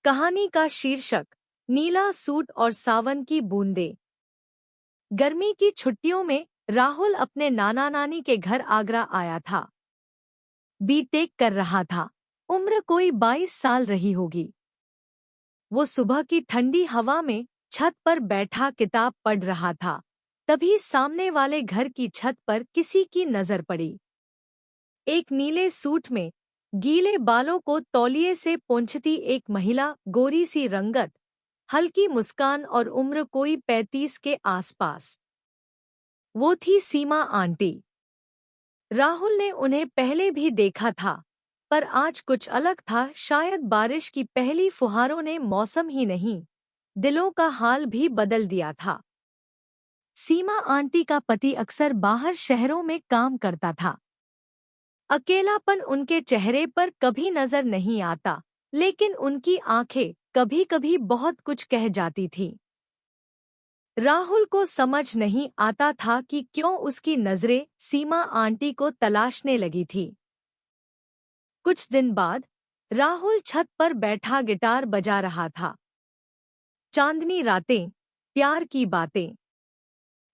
कहानी का शीर्षक नीला सूट और सावन की बूंदें। गर्मी की छुट्टियों में राहुल अपने नाना नानी के घर आगरा आया था। बीटेक कर रहा था। उम्र कोई 22 साल रही होगी। वो सुबह की ठंडी हवा में छत पर बैठा किताब पढ़ रहा था। तभी सामने वाले घर की छत पर किसी की नजर पड़ी। एक नीले सूट में गीले बालों को तौलिए से पोंछती एक महिला, गोरी सी रंगत, हल्की मुस्कान और उम्र कोई 35 के आसपास। वो थी सीमा आंटी। राहुल ने उन्हें पहले भी देखा था, पर आज कुछ अलग था। शायद बारिश की पहली फुहारों ने मौसम ही नहीं, दिलों का हाल भी बदल दिया था। सीमा आंटी का पति अक्सर बाहर शहरों में काम करता था। अकेलापन उनके चेहरे पर कभी नजर नहीं आता, लेकिन उनकी आंखें कभी-कभी बहुत कुछ कह जाती थीं। राहुल को समझ नहीं आता था कि क्यों उसकी नजरें सीमा आंटी को तलाशने लगी थी। कुछ दिन बाद राहुल छत पर बैठा गिटार बजा रहा था। चांदनी रातें, प्यार की बातें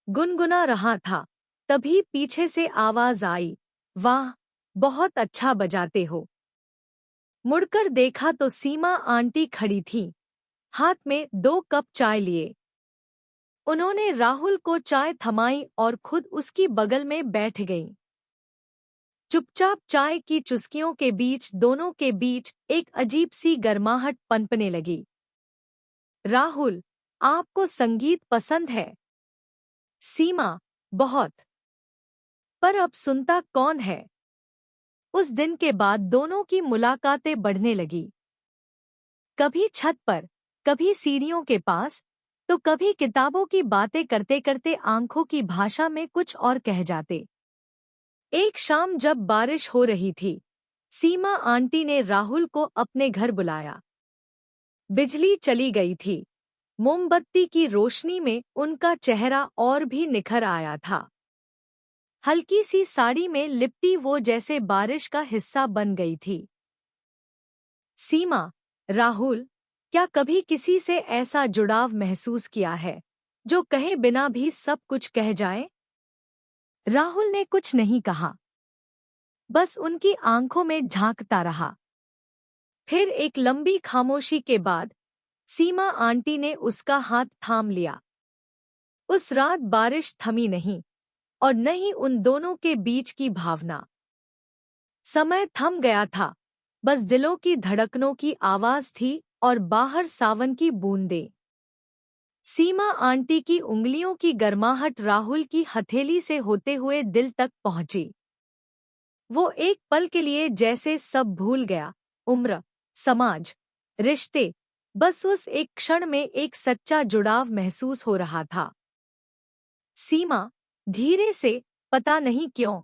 गुनगुना रहा था। तभी पीछे से आवाज आई, वाह, बहुत अच्छा बजाते हो। मुड़कर देखा तो सीमा आंटी खड़ी थी, हाथ में 2 कप चाय लिए। उन्होंने राहुल को चाय थमाई और खुद उसकी बगल में बैठ गईं। चुपचाप चाय की चुस्कियों के बीच दोनों के बीच एक अजीब सी गर्माहट पनपने लगी। राहुल, आपको संगीत पसंद है? सीमा, बहुत। पर अब सुनता कौन है? उस दिन के बाद दोनों की मुलाकातें बढ़ने लगी। कभी छत पर, कभी सीढ़ियों के पास, तो कभी किताबों की बातें करते करते आंखों की भाषा में कुछ और कह जाते। एक शाम जब बारिश हो रही थी, सीमा आंटी ने राहुल को अपने घर बुलाया। बिजली चली गई थी। मोमबत्ती की रोशनी में उनका चेहरा और भी निखर आया था। हल्की सी साड़ी में लिपटी वो जैसे बारिश का हिस्सा बन गई थी। सीमा, राहुल, क्या कभी किसी से ऐसा जुड़ाव महसूस किया है, जो कहे बिना भी सब कुछ कह जाए? राहुल ने कुछ नहीं कहा, बस उनकी आंखों में झांकता रहा। फिर एक लंबी खामोशी के बाद सीमा आंटी ने उसका हाथ थाम लिया। उस रात बारिश थमी नहीं, और न ही उन दोनों के बीच की भावना। समय थम गया था, बस दिलों की धड़कनों की आवाज थी और बाहर सावन की बूंदें। सीमा आंटी की उंगलियों की गर्माहट राहुल की हथेली से होते हुए दिल तक पहुंची। वो एक पल के लिए जैसे सब भूल गया, उम्र, समाज, रिश्ते। बस उस एक क्षण में एक सच्चा जुड़ाव महसूस हो रहा था। सीमा, धीरे से, पता नहीं क्यों,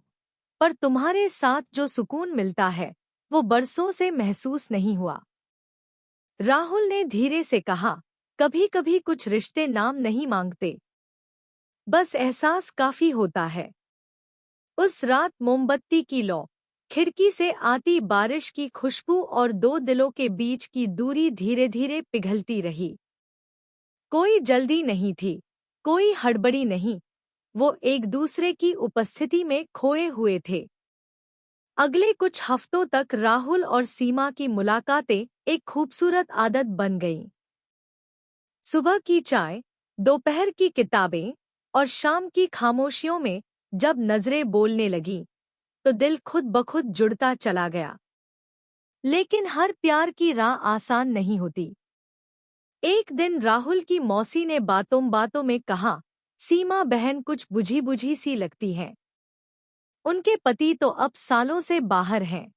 पर तुम्हारे साथ जो सुकून मिलता है, वो बरसों से महसूस नहीं हुआ। राहुल ने धीरे से कहा, कभी कभी कुछ रिश्ते नाम नहीं मांगते, बस एहसास काफी होता है। उस रात मोमबत्ती की लौ, खिड़की से आती बारिश की खुशबू और 2 दिलों के बीच की दूरी धीरे धीरे पिघलती रही। कोई जल्दी नहीं थी, कोई हड़बड़ी नहीं। वो एक दूसरे की उपस्थिति में खोए हुए थे। अगले कुछ हफ्तों तक राहुल और सीमा की मुलाकातें एक खूबसूरत आदत बन गईं। सुबह की चाय, दोपहर की किताबें और शाम की खामोशियों में जब नजरें बोलने लगीं, तो दिल खुद ब खुद जुड़ता चला गया। लेकिन हर प्यार की राह आसान नहीं होती। एक दिन राहुल की मौसी ने बातों बातों में कहा, सीमा बहन कुछ बुझी बुझी सी लगती है। उनके पति तो अब सालों से बाहर हैं।